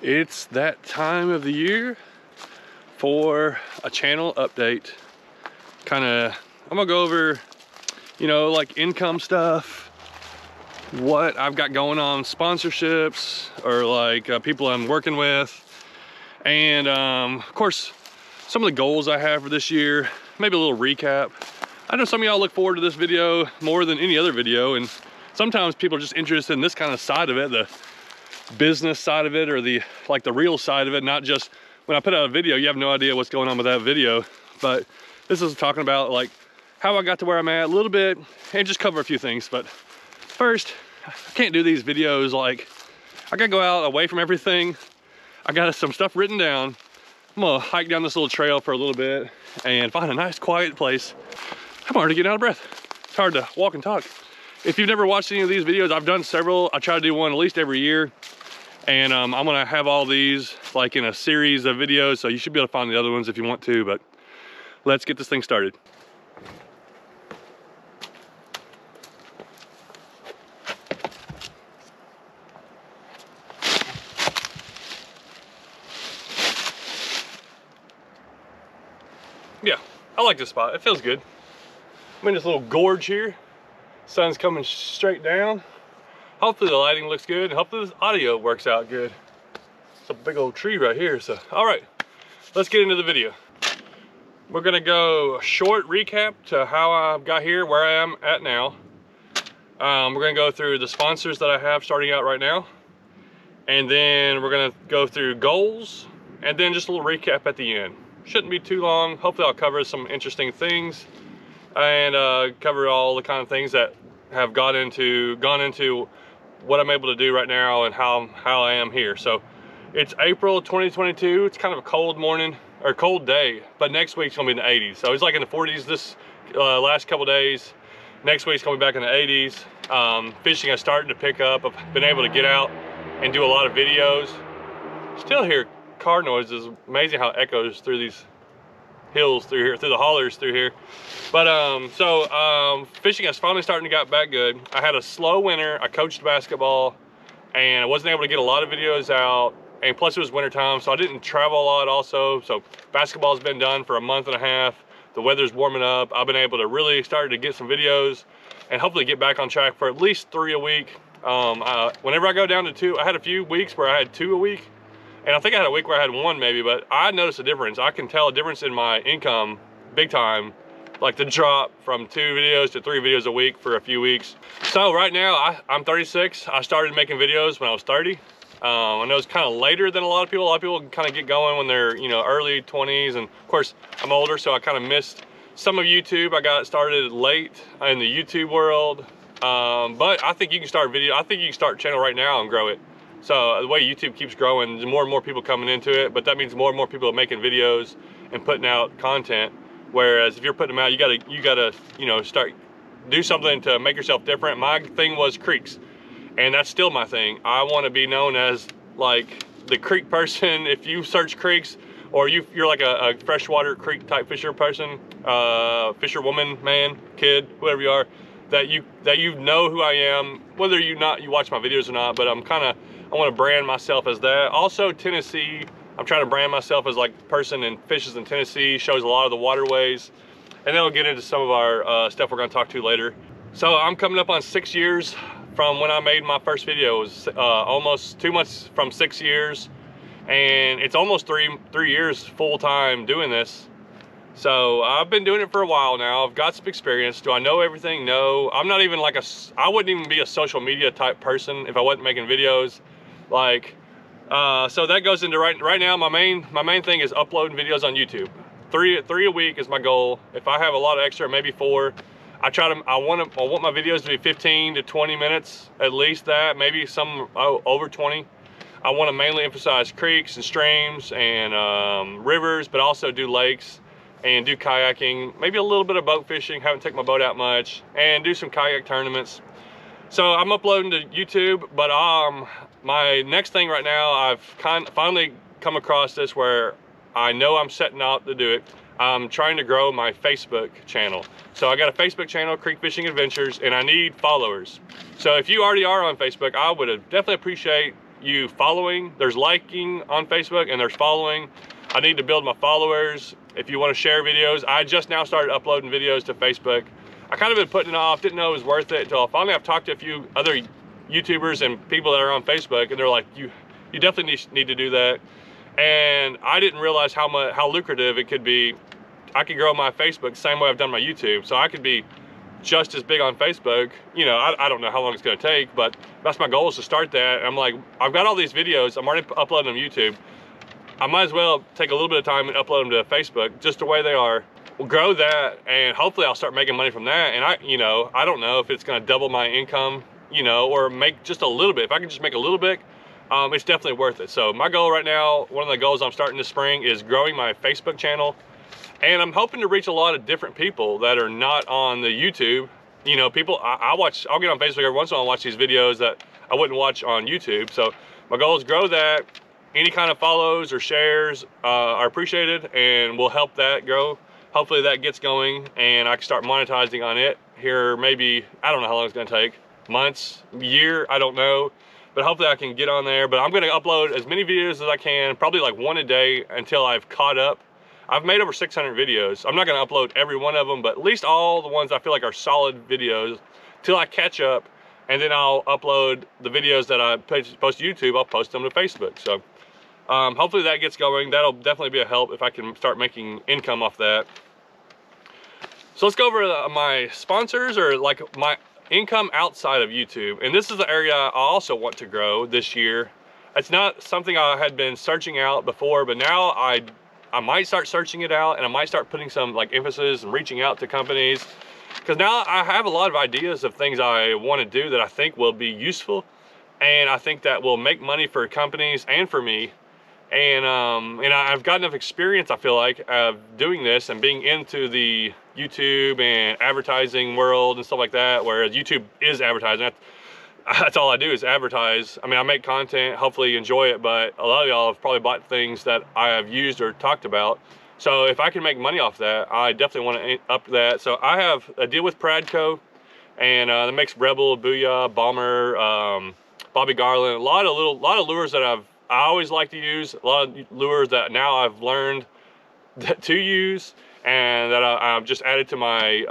It's that time of the year for a channel update. I'm gonna go over, you know, like income stuff, what I've got going on, sponsorships, or like people I'm working with, and of course, some of the goals I have for this year, maybe a little recap. I know some of y'all look forward to this video more than any other video, and sometimes people are just interested in this kind of side of it, the business side of it, or the real side of it, not just when I put out a video you have no idea what's going on with that video. But this is talking about like how I got to where I'm at a little bit, and just cover a few things. But first, I can't do these videos, like I gotta go out away from everything. I got some stuff written down. I'm gonna hike down this little trail for a little bit and find a nice quiet place. I'm already getting out of breath. It's hard to walk and talk. If you've never watched any of these videos, I've done several. I try to do one at least every year. And I'm gonna have all these like in a series of videos, so you should be able to find the other ones if you want to, but let's get this thing started. Yeah, I like this spot. It feels good. I'm in this little gorge here. Sun's coming straight down. Hopefully the lighting looks good, and hopefully this audio works out good. It's a big old tree right here, so all right, let's get into the video. We're gonna go a short recap to how I got here, where I am at now. We're gonna go through the sponsors that I have starting out right now, and then we're gonna go through goals, and then just a little recap at the end. Shouldn't be too long. Hopefully I'll cover some interesting things, and cover all the kind of things that have gone into what I'm able to do right now and how I am here. So it's April 2022. It's kind of a cold morning, or cold day, but next week's gonna be in the 80s. So it's like in the 40s this last couple days. Next week's gonna be back in the 80s. Fishing is starting to pick up. I've been able to get out and do a lot of videos. Still hear car noises. Amazing how it echoes through these hills through here, through the hollers through here. But fishing is finally starting to get back good. I had a slow winter. I coached basketball and I wasn't able to get a lot of videos out, and plus it was winter time, so I didn't travel a lot also. So basketball's been done for a month and a half. The weather's warming up. I've been able to really start to get some videos and hopefully get back on track for at least 3 a week. Whenever I go down to 2, I had a few weeks where I had 2 a week, and I think I had a week where I had 1 maybe, but I noticed a difference. I can tell a difference in my income big time, like the drop from 2 videos to 3 videos a week for a few weeks. So right now, I'm 36. I started making videos when I was 30. I know it's kind of later than a lot of people. A lot of people kind of get going when they're, you know, early 20s, and of course I'm older, so I kind of missed some of YouTube. I got started late in the YouTube world, but I think you can start video. I think you can start a channel right now and grow it. So the way YouTube keeps growing, there's more and more people coming into it, but that means more and more people are making videos and putting out content. Whereas if you're putting them out, you gotta, you know, do something to make yourself different. My thing was creeks, and that's still my thing. I want to be known as like the creek person. If you search creeks, or you're like a freshwater creek type fisher person, fisherwoman, man, kid, whoever you are, that you know who I am, whether you watch my videos or not. But I want to brand myself as that. Also Tennessee, I'm trying to brand myself as like person and fishes in Tennessee, shows a lot of the waterways, and then we'll get into some of our stuff we're going to talk to later. So I'm coming up on 6 years from when I made my first video. It was almost 2 months from 6 years, and it's almost three years full-time doing this. So I've been doing it for a while now. I've got some experience. Do I know everything? No. I'm not even like I wouldn't even be a social media type person if I wasn't making videos. Like, so that goes into right now, my main thing is uploading videos on YouTube. Three a week is my goal. If I have a lot of extra, maybe 4. I want my videos to be 15 to 20 minutes, at least that, maybe some over 20. I want to mainly emphasize creeks and streams and rivers, but also do lakes and do kayaking, maybe a little bit of boat fishing. Haven't taken my boat out much, and do some kayak tournaments. So I'm uploading to YouTube, but my next thing right now, I've finally come across this where I know I'm setting out to do it. I'm trying to grow my Facebook channel. So I got a Facebook channel, Creek Fishing Adventures, and I need followers. So if you already are on Facebook, I would definitely appreciate you following. There's liking on Facebook and there's following. I need to build my followers. If you want to share videos, I just now started uploading videos to Facebook. I kind of been putting it off, didn't know it was worth it until finally I've talked to a few other YouTubers and people that are on Facebook, and they're like, you definitely need to do that. And I didn't realize how lucrative it could be. I could grow my Facebook the same way I've done my YouTube, so I could be just as big on Facebook. You know, I don't know how long it's going to take, but that's my goal, is to start that. And I'm like, I've got all these videos, I'm already uploading them to YouTube. I might as well take a little bit of time and upload them to Facebook just the way they are. We'll grow that, and hopefully I'll start making money from that. And I don't know if it's going to double my income, you know, or make just a little bit. If I can just make a little bit, it's definitely worth it. So my goal right now, one of the goals I'm starting this spring, is growing my Facebook channel. And I'm hoping to reach a lot of different people that are not on the YouTube. You know, people, I'll get on Facebook every once in a while and watch these videos that I wouldn't watch on YouTube. So my goal is grow that. Any kind of follows or shares are appreciated, and will help that grow. Hopefully that gets going and I can start monetizing on it here. Maybe, I don't know how long it's gonna take, months, year, I don't know. But hopefully I can get on there. But I'm gonna upload as many videos as I can, probably like one a day until I've caught up. I've made over 600 videos. I'm not gonna upload every one of them, but at least all the ones I feel like are solid videos till I catch up. And then I'll upload the videos that I post to YouTube, I'll post them to Facebook. So hopefully that gets going. That'll definitely be a help if I can start making income off that. So let's go over my sponsors, or like my income outside of YouTube. And this is the area I also want to grow this year. It's not something I had been searching out before, but now I might start searching it out, and I might start putting some like emphasis and reaching out to companies, because now I have a lot of ideas of things I want to do that I think will be useful, and I think that will make money for companies and for me. And I've got enough experience, I feel like, of doing this and being into the YouTube and advertising world and stuff like that, whereas YouTube is advertising. That's all I do, is advertise. I mean, I make content, hopefully you enjoy it, but a lot of y'all have probably bought things that I have used or talked about. So if I can make money off that, I definitely want to up that. So I have a deal with Pradco, and that makes Rebel, Booyah, Bomber, Bobby Garland, a lot of lures that I always like to use, a lot of lures that now I've learned to use, and that I've just added to my,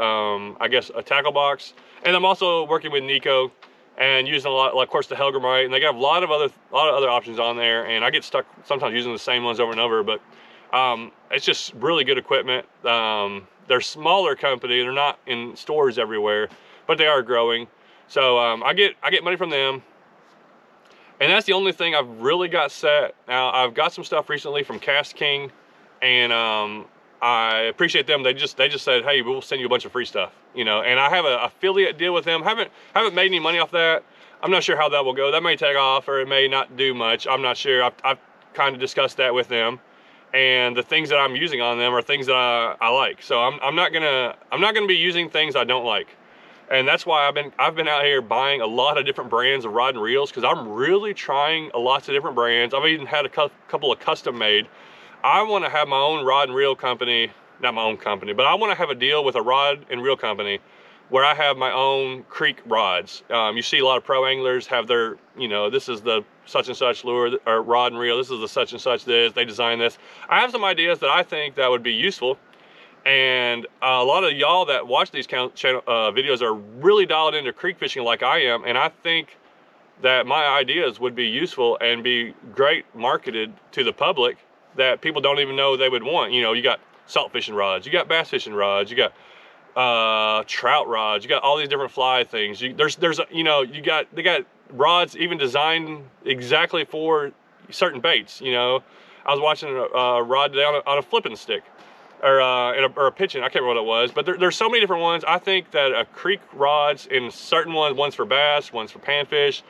I guess, a tackle box. And I'm also working with NIKKO and using a lot, like, of course, the Hellgrammite, and they got a lot of other options on there, and I get stuck sometimes using the same ones over and over, but it's just really good equipment. They're a smaller company, they're not in stores everywhere, but they are growing. So I get money from them. And that's the only thing I've really got set. Now, I've got some stuff recently from Cast King, and I appreciate them. They just said, hey, we'll send you a bunch of free stuff, you know. And I have an affiliate deal with them. Haven't made any money off that. I'm not sure how that will go. That may take off, or it may not do much. I'm not sure. I've kind of discussed that with them, and the things that I'm using on them are things that I like. So I'm not gonna be using things I don't like. And that's why I've been out here buying a lot of different brands of rod and reels, because I'm really trying lots of different brands. I've even had a couple of custom made. I want to have my own rod and reel company, not my own company, but I want to have a deal with a rod and reel company where I have my own creek rods. You see a lot of pro anglers have their, you know, this is the such and such lure or rod and reel. This is the such and such this. They design this. I have some ideas that I think that would be useful. And a lot of y'all that watch these videos are really dialed into creek fishing like I am, and I think that my ideas would be useful and be great marketed to the public that people don't even know they would want. You know, you got salt fishing rods, you got bass fishing rods, you got trout rods, you got all these different fly things. They got rods even designed exactly for certain baits. You know, I was watching a rod today on a flipping stick. Or a pitching, I can't remember what it was, but there's so many different ones. I think that a creek rods in certain one's for bass, one's for panfish,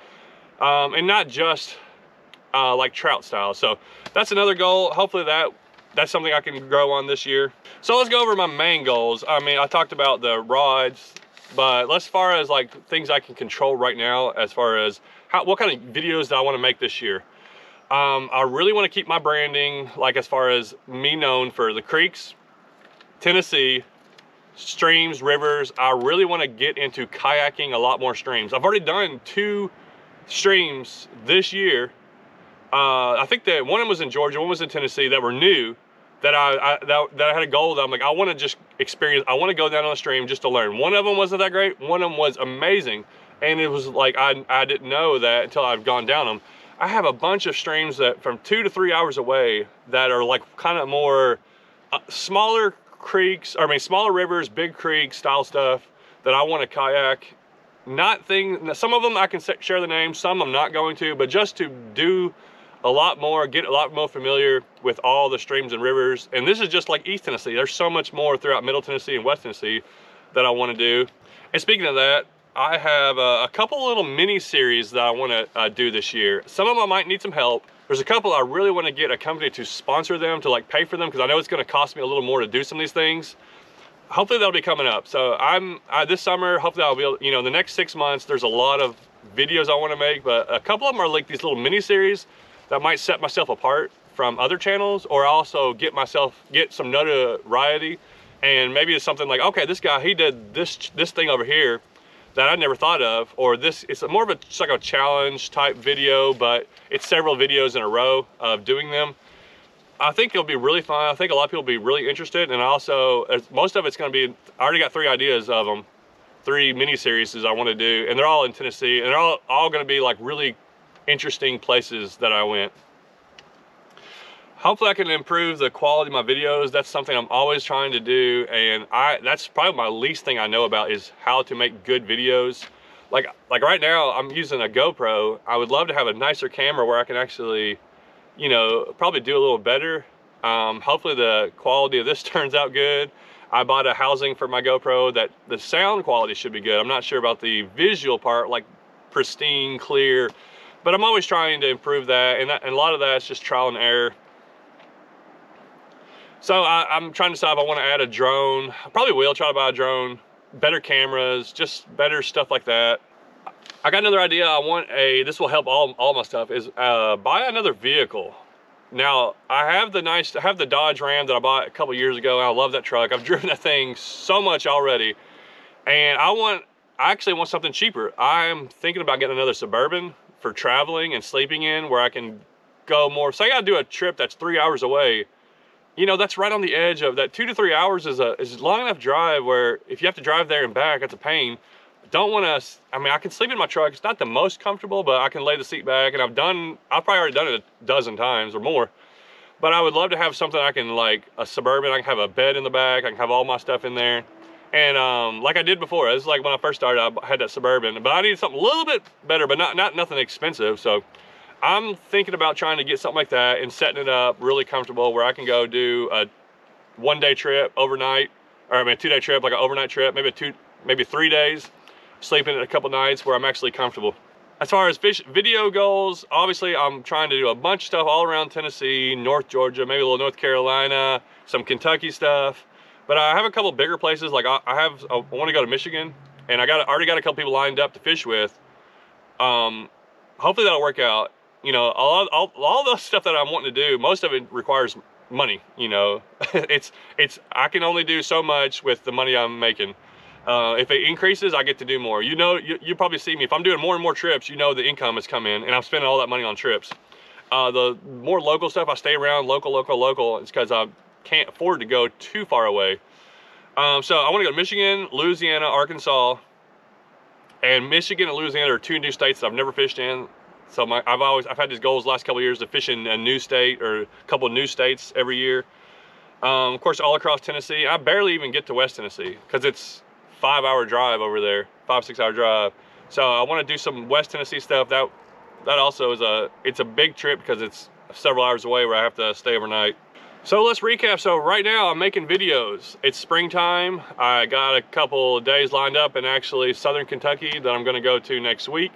and not just like trout style. So that's another goal. Hopefully that's something I can grow on this year. So let's go over my main goals. I mean, I talked about the rods, but as far as like things I can control right now, as far as what kind of videos do I want to make this year. I really want to keep my branding, like as far as me known for the creeks, Tennessee, streams, rivers. I really want to get into kayaking a lot more streams. I've already done 2 streams this year, I think that one of them was in Georgia, one was in Tennessee, that were new, that I had a goal that I'm like, I want to just experience, I want to go down on a stream just to learn. One of them wasn't that great, one of them was amazing. And it was like, I didn't know that until I've gone down them. I have a bunch of streams that from 2 to 3 hours away that are like kind of more smaller creeks, or I mean smaller rivers, big creek style stuff that I want to kayak. Some of them I can share the names, some I'm not going to, but just to do a lot more, get a lot more familiar with all the streams and rivers. And this is just like East Tennessee. There's so much more throughout Middle Tennessee and West Tennessee that I want to do. And speaking of that, I have a couple little mini series that I want to do this year. Some of them I might need some help. There's a couple I really want to get a company to sponsor them, to like pay for them, because I know it's going to cost me a little more to do some of these things. Hopefully that'll be coming up. So this summer, hopefully I'll be able, you know, the next 6 months, there's a lot of videos I want to make, but a couple of them are like these little mini series that might set myself apart from other channels, or also get some notoriety. And maybe it's something like, okay, this guy, he did this thing over here that I never thought of, or this, it's more of a, just like a challenge type video, but it's several videos in a row of doing them. I think it'll be really fun. I think a lot of people will be really interested, and also, most of it's gonna be, I already got 3 ideas of them, 3 mini series I wanna do, and they're all in Tennessee, and they're all gonna be like really interesting places that I went. Hopefully I can improve the quality of my videos. That's something I'm always trying to do, and that's probably my least thing I know about, is how to make good videos. Like right now I'm using a GoPro. I would love to have a nicer camera where I can actually, you know, probably do a little better. Hopefully the quality of this turns out good. I bought a housing for my GoPro that the sound quality should be good. I'm not sure about the visual part, like pristine, clear, but I'm always trying to improve that, and a lot of that is just trial and error. So I'm trying to decide if I want to add a drone. I probably will try to buy a drone, better cameras, just better stuff like that. I got another idea. This will help all my stuff, is buy another vehicle. Now, I have the Dodge Ram that I bought a couple years ago, and I love that truck. I've driven that thing so much already, and I actually want something cheaper. I'm thinking about getting another Suburban for traveling and sleeping in, where I can go more. Say I gotta do a trip that's 3 hours away. You know, that's right on the edge of that. 2 to 3 hours is a long enough drive where if you have to drive there and back, that's a pain. Don't want to, I mean, I can sleep in my truck. It's not the most comfortable, but I can lay the seat back, and I've probably already done it a dozen times or more. But I would love to have something I can, like a Suburban, I can have a bed in the back, I can have all my stuff in there. And like I did before, this is like when I first started, I had that Suburban, but I needed something a little bit better, but not nothing expensive. So I'm thinking about trying to get something like that and setting it up really comfortable, where I can go do a 1-day trip overnight, or I mean a 2-day trip, like an overnight trip, maybe 3 days, sleeping a couple nights where I'm actually comfortable. As far as video goals, obviously I'm trying to do a bunch of stuff all around Tennessee, North Georgia, maybe a little North Carolina, some Kentucky stuff. But I have a couple bigger places, like I want to go to Michigan, and I already got a couple people lined up to fish with. Hopefully that'll work out. You know, all the stuff that I'm wanting to do, most of it requires money. You know, I can only do so much with the money I'm making. If it increases, I get to do more. You know, you probably see me, if I'm doing more and more trips, you know the income has come in, and I'm spending all that money on trips. The more local stuff, I stay around local. It's because I can't afford to go too far away. So I want to go to Michigan, Louisiana, Arkansas. And Michigan and Louisiana are 2 new states that I've never fished in. So I've had these goals the last couple of years to fish in a new state, or a couple of new states every year. Of course, all across Tennessee. I barely even get to West Tennessee because it's 5-hour drive over there, 5-6 hour drive. So I want to do some West Tennessee stuff. That also is it's a big trip because it's several hours away where I have to stay overnight. So let's recap. So right now I'm making videos. It's springtime. I got a couple of days lined up in actually Southern Kentucky that I'm going to go to next week.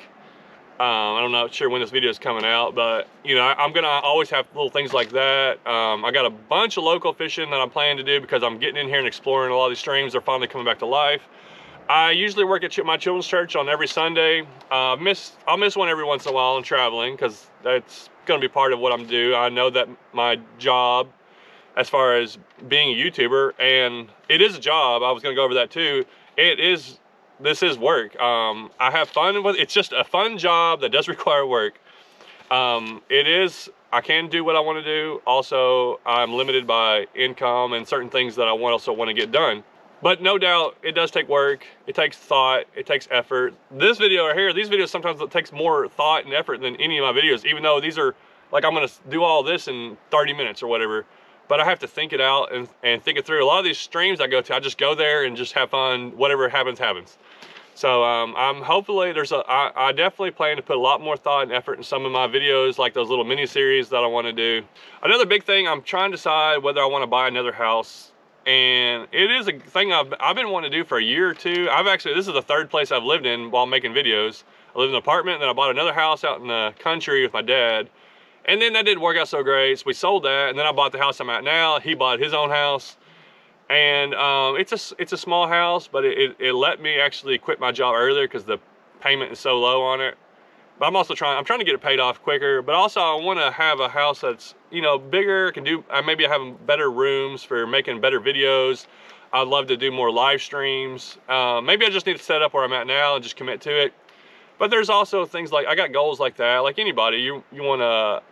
I'm not sure when this video is coming out, but you know, I'm gonna always have little things like that. I got a bunch of local fishing that I'm planning to do because I'm getting in here and exploring a lot of these streams. They're finally coming back to life. I usually work at my children's church on every Sunday. I'll miss one every once in a while. I'm traveling because that's gonna be part of what I'm doing. I know that my job, as far as being a YouTuber, and it is a job, I was gonna go over that too. This is work. I have fun with it. It's just a fun job that does require work. I can do what I want to do. Also, I'm limited by income and certain things that I also want to get done. But no doubt, it does take work. It takes thought. It takes effort. This video right here, these videos sometimes it takes more thought and effort than any of my videos, even though these are, like, I'm going to do all this in 30 minutes or whatever. But I have to think it out and think it through. A lot of these streams I go to, I just go there and just have fun. Whatever happens, happens. So I'm hopefully I definitely plan to put a lot more thought and effort in some of my videos, like those little mini series that I want to do. Another big thing, I'm trying to decide whether I want to buy another house. And it is a thing I've been wanting to do for a year or two. This is the third place I've lived in while making videos. I lived in an apartment, then I bought another house out in the country with my dad. And then that didn't work out so great, so we sold that. And then I bought the house I'm at now. He bought his own house. And it's a small house, but it let me actually quit my job earlier because the payment is so low on it. But I'm trying to get it paid off quicker. But also I want to have a house that's, you know, bigger, maybe I have better rooms for making better videos. I'd love to do more live streams. Maybe I just need to set up where I'm at now and just commit to it. But there's also things like, I got goals like that. Like anybody, you want to,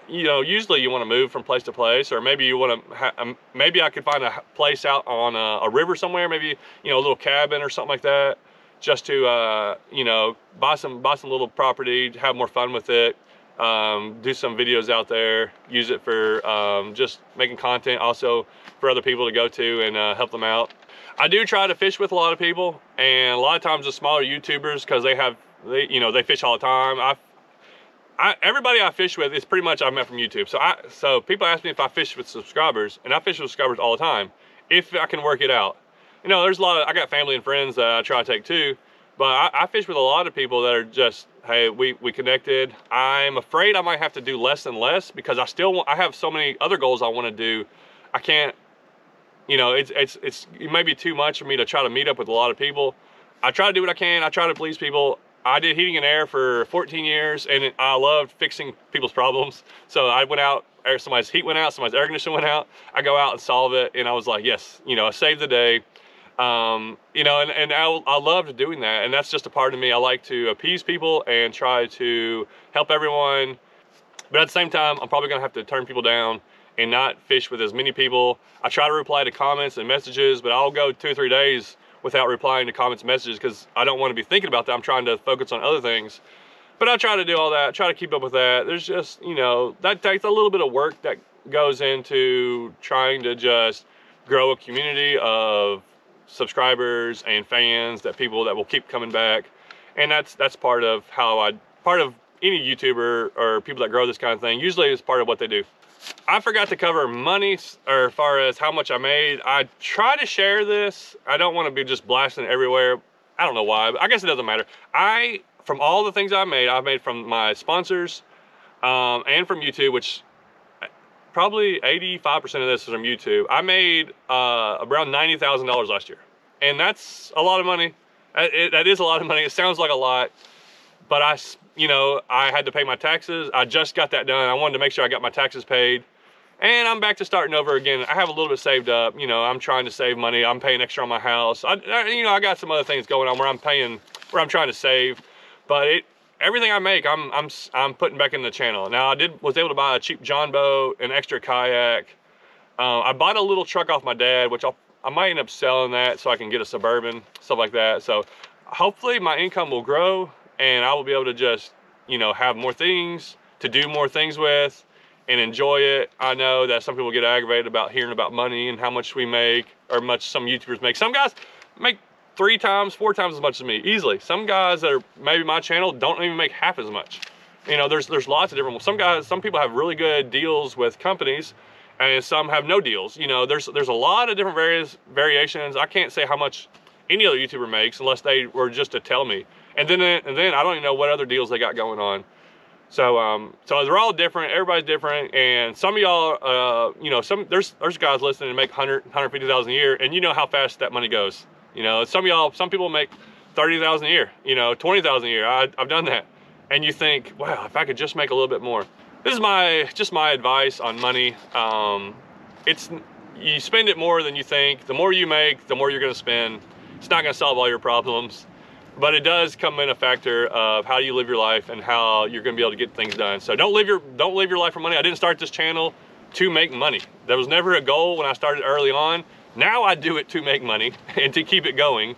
you know, usually you want to move from place to place, or maybe you want to, maybe I could find a place out on a river somewhere, maybe, you know, a little cabin or something like that, just to, you know, buy some little property, have more fun with it, do some videos out there, use it for just making content, also for other people to go to and help them out. I do try to fish with a lot of people, and a lot of times the smaller YouTubers, because they fish all the time. Everybody I fish with is pretty much I've met from YouTube. So people ask me if I fish with subscribers, and I fish with subscribers all the time, if I can work it out. You know, I got family and friends that I try to take too, but I fish with a lot of people that are just, hey, we connected. I'm afraid I might have to do less and less because I have so many other goals I want to do. I can't, you know, it may be too much for me to try to meet up with a lot of people. I try to do what I can. I try to please people. I did heating and air for 14 years, and I loved fixing people's problems. So I went out, somebody's heat went out, somebody's air conditioning went out. I go out and solve it, and I was like, yes, you know, I saved the day. You know, and I loved doing that, and that's just a part of me. I like to appease people and try to help everyone, but at the same time, I'm probably gonna have to turn people down and not fish with as many people. I try to reply to comments and messages, but I'll go 2 or 3 days without replying to comments and messages because I don't want to be thinking about that. I'm trying to focus on other things. But I try to do all that, try to keep up with that. There's just, you know, that takes a little bit of work that goes into trying to just grow a community of subscribers and fans, people that will keep coming back. And that's part of any YouTuber or people that grow this kind of thing, usually is part of what they do. I forgot to cover money, or as far as how much I made. I try to share this. I don't want to be just blasting it everywhere. I don't know why, but I guess it doesn't matter. From all the things I've made from my sponsors and from YouTube, which probably 85% of this is from YouTube. I made around $90,000 last year. And that's a lot of money. That is a lot of money. It sounds like a lot, but I had to pay my taxes. I just got that done. I wanted to make sure I got my taxes paid. And I'm back to starting over again. I have a little bit saved up. You know, I'm trying to save money. I'm paying extra on my house. I got some other things going on where I'm trying to save. But everything I make, I'm putting back in the channel. Now, I was able to buy a cheap John boat, an extra kayak. I bought a little truck off my dad, which I might end up selling that so I can get a Suburban, stuff like that. So hopefully my income will grow and I will be able to just, you know, have more things to do more things with and enjoy it. I know that some people get aggravated about hearing about money and how much we make, or much some YouTubers make. Some guys make 3 times, 4 times as much as me, easily. Some guys that are maybe my channel don't even make half as much. You know, there's lots of different ones. Some people have really good deals with companies, and some have no deals. You know, there's a lot of different variations. I can't say how much any other YouTuber makes unless they were just to tell me. And then I don't even know what other deals they got going on. So they're all different. Everybody's different. And some of y'all, you know, there's guys listening to make 150,000 a year, and you know how fast that money goes. You know, some people make 30,000 a year. You know, 20,000 a year. I've done that. And you think, wow, if I could just make a little bit more. This is just my advice on money. You spend it more than you think. The more you make, the more you're gonna spend. It's not gonna solve all your problems. but it does come in a factor of how you live your life and how you're going to be able to get things done. So don't live your life for money. I didn't start this channel to make money. There was never a goal when I started early on. Now I do it to make money and to keep it going.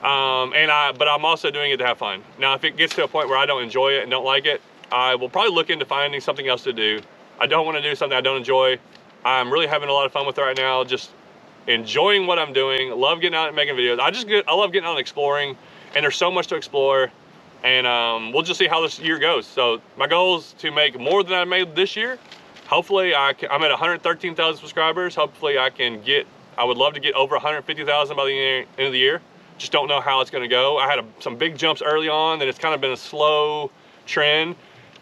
But I'm also doing it to have fun. Now, if it gets to a point where I don't enjoy it and don't like it, I will probably look into finding something else to do. I don't want to do something I don't enjoy. I'm really having a lot of fun with it right now. Just enjoying what I'm doing. Love getting out and making videos. I love getting out and exploring, and there's so much to explore. And we'll just see how this year goes. So my goal is to make more than I made this year. Hopefully I'm at 113,000 subscribers. Hopefully I would love to get over 150,000 by the end of the year. Just don't know how it's going to go. I had some big jumps early on, and it's kind of been a slow trend,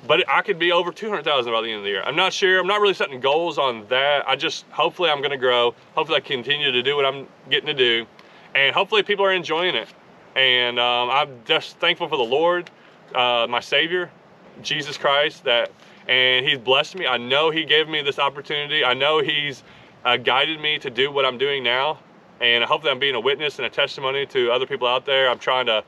but I could be over 200,000 by the end of the year. I'm not sure. I'm not really setting goals on that. Hopefully I'm going to grow. Hopefully I continue to do what I'm getting to do, and hopefully people are enjoying it. And I'm just thankful for the Lord, my Savior, Jesus Christ, and He's blessed me. I know He gave me this opportunity. I know He's guided me to do what I'm doing now. And hopefully I'm being a witness and a testimony to other people out there. I'm trying to,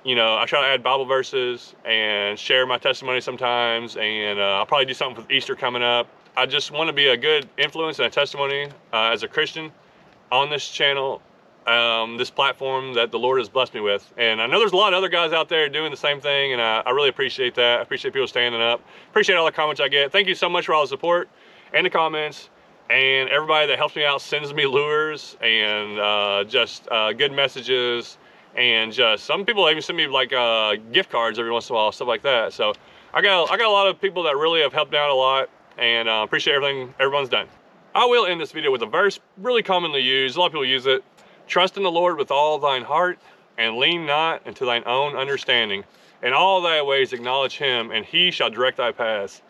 I try to add Bible verses and share my testimony sometimes. And I'll probably do something with Easter coming up. I just want to be a good influence and a testimony as a Christian on this channel, this platform that the Lord has blessed me with. And I know there's a lot of other guys out there doing the same thing, and I really appreciate that. I appreciate people standing up. Appreciate all the comments I get. Thank you so much for all the support and the comments. And everybody that helps me out sends me lures and just good messages, and just some people even send me like gift cards every once in a while, stuff like that. So I got a lot of people that really have helped out a lot, and appreciate everything everyone's done. I will end this video with a verse really commonly used. A lot of people use it. Trust in the Lord with all thine heart, and lean not into thine own understanding. In all thy ways acknowledge Him, and He shall direct thy paths.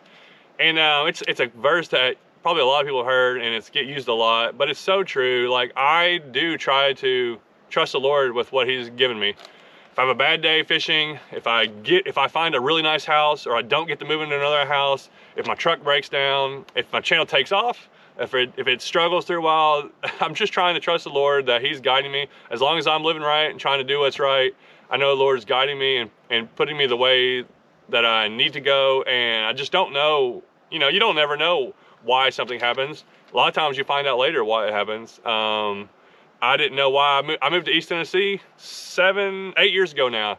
And it's a verse that probably a lot of people have heard, and it's get used a lot, but it's so true. Like, I do try to trust the Lord with what He's given me. If I have a bad day fishing, if I find a really nice house, or I don't get to move into another house, if my truck breaks down, if my channel takes off, if it struggles through a while, I'm just trying to trust the Lord that He's guiding me. As long as I'm living right and trying to do what's right, I know the Lord's guiding me and putting me the way that I need to go. And I just don't know, you don't ever know why something happens. A lot of times you find out later why it happens. I didn't know why I moved to East Tennessee 7-8 years ago now.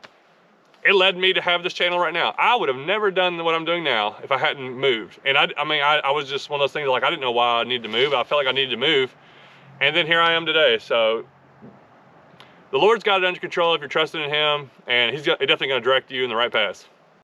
It led me to have this channel right now. I would have never done what I'm doing now if I hadn't moved. And I was just one of those things, like, I didn't know why I needed to move. I felt like I needed to move, and then here I am today. So the Lord's got it under control if you're trusting in Him, and He's definitely going to direct you in the right path.